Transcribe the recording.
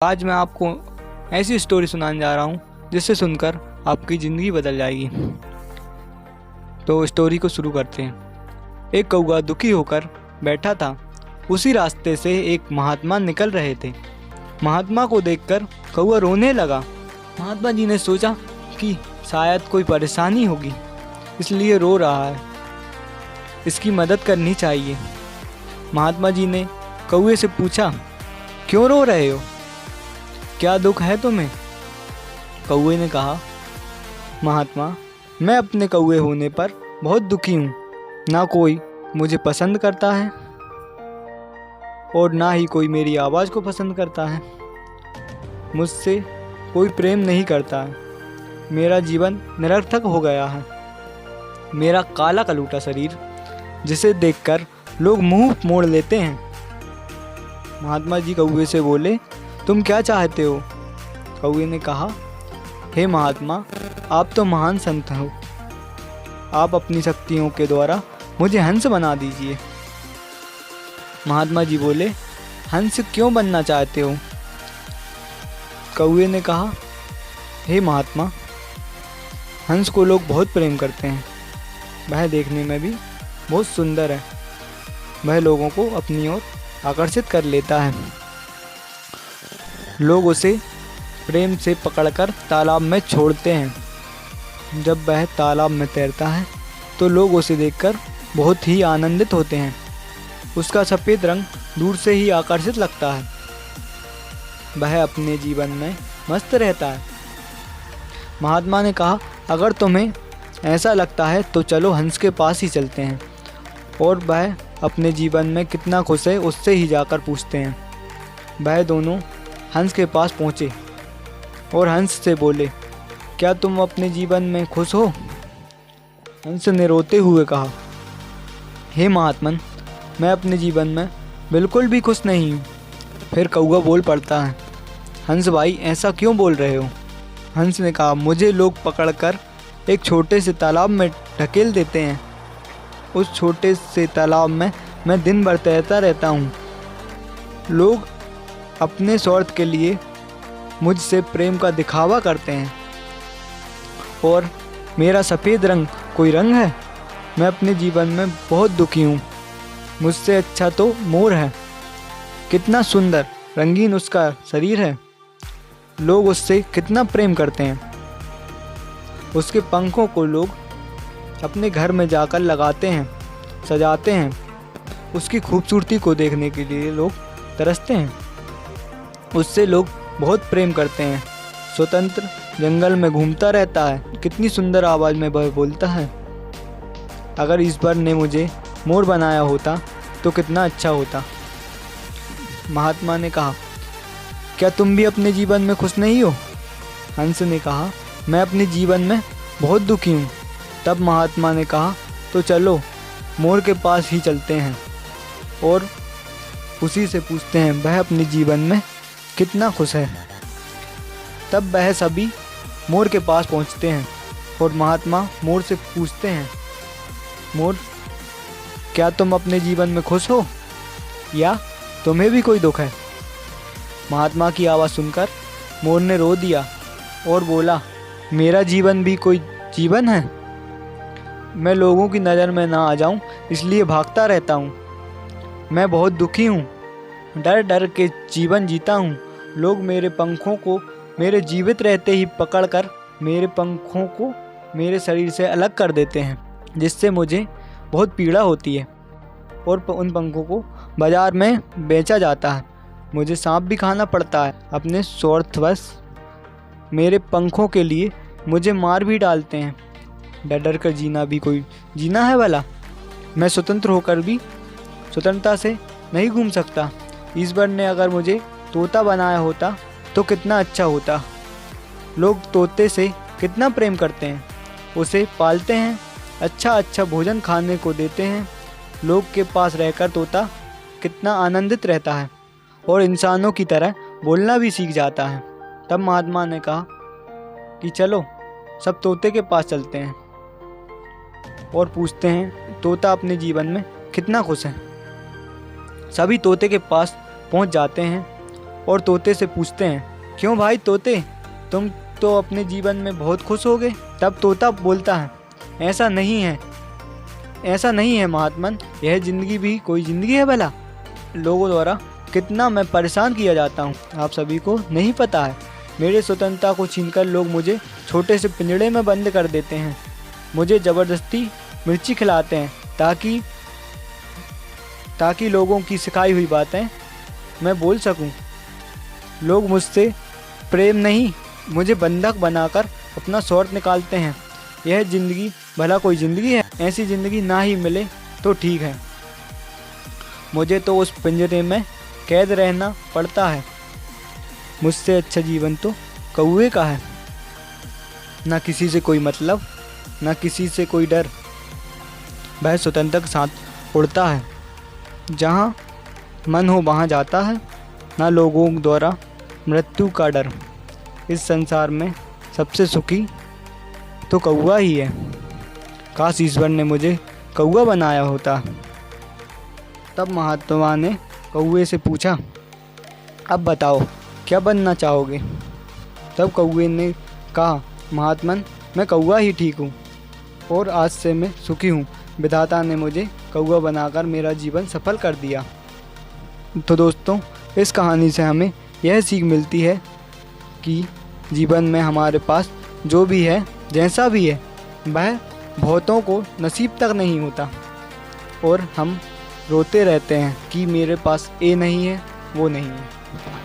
आज मैं आपको ऐसी स्टोरी सुनाने जा रहा हूँ जिससे सुनकर आपकी ज़िंदगी बदल जाएगी। तो स्टोरी को शुरू करते हैं। एक कौवा दुखी होकर बैठा था। उसी रास्ते से एक महात्मा निकल रहे थे। महात्मा को देखकर कौवा रोने लगा। महात्मा जी ने सोचा कि शायद कोई परेशानी होगी, इसलिए रो रहा है, इसकी मदद करनी चाहिए। महात्मा जी ने कौवे से पूछा, क्यों रो रहे हो, क्या दुख है तुम्हें? कौवे ने कहा, महात्मा, मैं अपने कौवे होने पर बहुत दुखी हूँ। ना कोई मुझे पसंद करता है और ना ही कोई मेरी आवाज़ को पसंद करता है। मुझसे कोई प्रेम नहीं करता है। मेरा जीवन निरर्थक हो गया है। मेरा काला कलूटा शरीर, जिसे देखकर लोग मुंह मोड़ लेते हैं। महात्मा जी कौवे से बोले, तुम क्या चाहते हो? कौवे ने कहा, हे महात्मा, आप तो महान संत हो। आप अपनी शक्तियों के द्वारा मुझे हंस बना दीजिए। महात्मा जी बोले, हंस क्यों बनना चाहते हो? कौवे ने कहा, हे महात्मा, हंस को लोग बहुत प्रेम करते हैं। वह देखने में भी बहुत सुंदर है। वह लोगों को अपनी ओर आकर्षित कर लेता है। लोग उसे प्रेम से पकड़कर तालाब में छोड़ते हैं। जब वह तालाब में तैरता है तो लोग उसे देखकर बहुत ही आनंदित होते हैं। उसका सफ़ेद रंग दूर से ही आकर्षित लगता है। वह अपने जीवन में मस्त रहता है। महात्मा ने कहा, अगर तुम्हें ऐसा लगता है तो चलो हंस के पास ही चलते हैं और वह अपने जीवन में कितना खुश है उससे ही जाकर पूछते हैं। वह दोनों हंस के पास पहुँचे और हंस से बोले, क्या तुम अपने जीवन में खुश हो? हंस ने रोते हुए कहा, हे महात्मन, मैं अपने जीवन में बिल्कुल भी खुश नहीं हूँ। फिर कौवा बोल पड़ता है, हंस भाई, ऐसा क्यों बोल रहे हो? हंस ने कहा, मुझे लोग पकड़कर एक छोटे से तालाब में ढकेल देते हैं। उस छोटे से तालाब में मैं दिन भर तैरता रहता हूँ। लोग अपने स्वार्थ के लिए मुझसे प्रेम का दिखावा करते हैं और मेरा सफ़ेद रंग कोई रंग है? मैं अपने जीवन में बहुत दुखी हूँ। मुझसे अच्छा तो मोर है। कितना सुंदर रंगीन उसका शरीर है। लोग उससे कितना प्रेम करते हैं। उसके पंखों को लोग अपने घर में जाकर लगाते हैं, सजाते हैं। उसकी खूबसूरती को देखने के लिए लोग तरसते हैं। उससे लोग बहुत प्रेम करते हैं। स्वतंत्र जंगल में घूमता रहता है। कितनी सुंदर आवाज़ में वह बोलता है। अगर ईश्वर ने मुझे मोर बनाया होता तो कितना अच्छा होता। महात्मा ने कहा, क्या तुम भी अपने जीवन में खुश नहीं हो? हंस ने कहा, मैं अपने जीवन में बहुत दुखी हूँ। तब महात्मा ने कहा, तो चलो मोर के पास ही चलते हैं और उसी से पूछते हैं वह अपने जीवन में कितना खुश है। तब वह सभी मोर के पास पहुँचते हैं और महात्मा मोर से पूछते हैं, मोर, क्या तुम अपने जीवन में खुश हो या तुम्हें भी कोई दुख है? महात्मा की आवाज़ सुनकर मोर ने रो दिया और बोला, मेरा जीवन भी कोई जीवन है। मैं लोगों की नज़र में ना आ जाऊं, इसलिए भागता रहता हूं। मैं बहुत दुखी हूं। डर डर के जीवन जीता हूं। लोग मेरे पंखों को मेरे जीवित रहते ही पकड़कर मेरे पंखों को मेरे शरीर से अलग कर देते हैं, जिससे मुझे बहुत पीड़ा होती है और उन पंखों को बाज़ार में बेचा जाता है। मुझे सांप भी खाना पड़ता है। अपने स्वार्थवश मेरे पंखों के लिए मुझे मार भी डालते हैं। डर डर कर जीना भी कोई जीना है भला? मैं स्वतंत्र होकर भी स्वतंत्रता से नहीं घूम सकता। ईश्वर ने अगर मुझे तोता बनाया होता तो कितना अच्छा होता। लोग तोते से कितना प्रेम करते हैं, उसे पालते हैं, अच्छा अच्छा भोजन खाने को देते हैं। लोग के पास रहकर तोता कितना आनंदित रहता है और इंसानों की तरह बोलना भी सीख जाता है। तब महात्मा ने कहा कि चलो सब तोते के पास चलते हैं और पूछते हैं तोता अपने जीवन में कितना खुश है। सभी तोते के पास पहुंच जाते हैं और तोते से पूछते हैं, क्यों भाई तोते, तुम तो अपने जीवन में बहुत खुश हो गए। तब तोता बोलता है, ऐसा नहीं है महात्मन, यह ज़िंदगी भी कोई ज़िंदगी है भला। लोगों द्वारा कितना मैं परेशान किया जाता हूँ, आप सभी को नहीं पता है। मेरे स्वतंत्रता को छीनकर लोग मुझे छोटे से पिंजड़े में बंद कर देते हैं। मुझे ज़बरदस्ती मिर्ची खिलाते हैं ताकि लोगों की सिखाई हुई बातें मैं बोल सकूं। लोग मुझसे प्रेम नहीं, मुझे बंधक बनाकर अपना स्वार्थ निकालते हैं। यह ज़िंदगी भला कोई ज़िंदगी है? ऐसी ज़िंदगी ना ही मिले तो ठीक है। मुझे तो उस पिंजरे में कैद रहना पड़ता है। मुझसे अच्छा जीवन तो कौवे का है। ना किसी से कोई मतलब, ना किसी से कोई डर। वह स्वतंत्रता के साथ उड़ता है, जहाँ मन हो वहाँ जाता है। ना लोगों द्वारा मृत्यु का डर। इस संसार में सबसे सुखी तो कौवा ही है। काश ईश्वर ने मुझे कौवा बनाया होता। तब महात्मा ने कौवे से पूछा, अब बताओ क्या बनना चाहोगे? तब कौवे ने कहा, महात्मन, मैं कौवा ही ठीक हूँ और आज से मैं सुखी हूँ। विधाता ने मुझे कौवा बनाकर मेरा जीवन सफल कर दिया। तो दोस्तों, इस कहानी से हमें यह सीख मिलती है कि जीवन में हमारे पास जो भी है, जैसा भी है, वह बहुतों को नसीब तक नहीं होता और हम रोते रहते हैं कि मेरे पास ये नहीं है, वो नहीं है।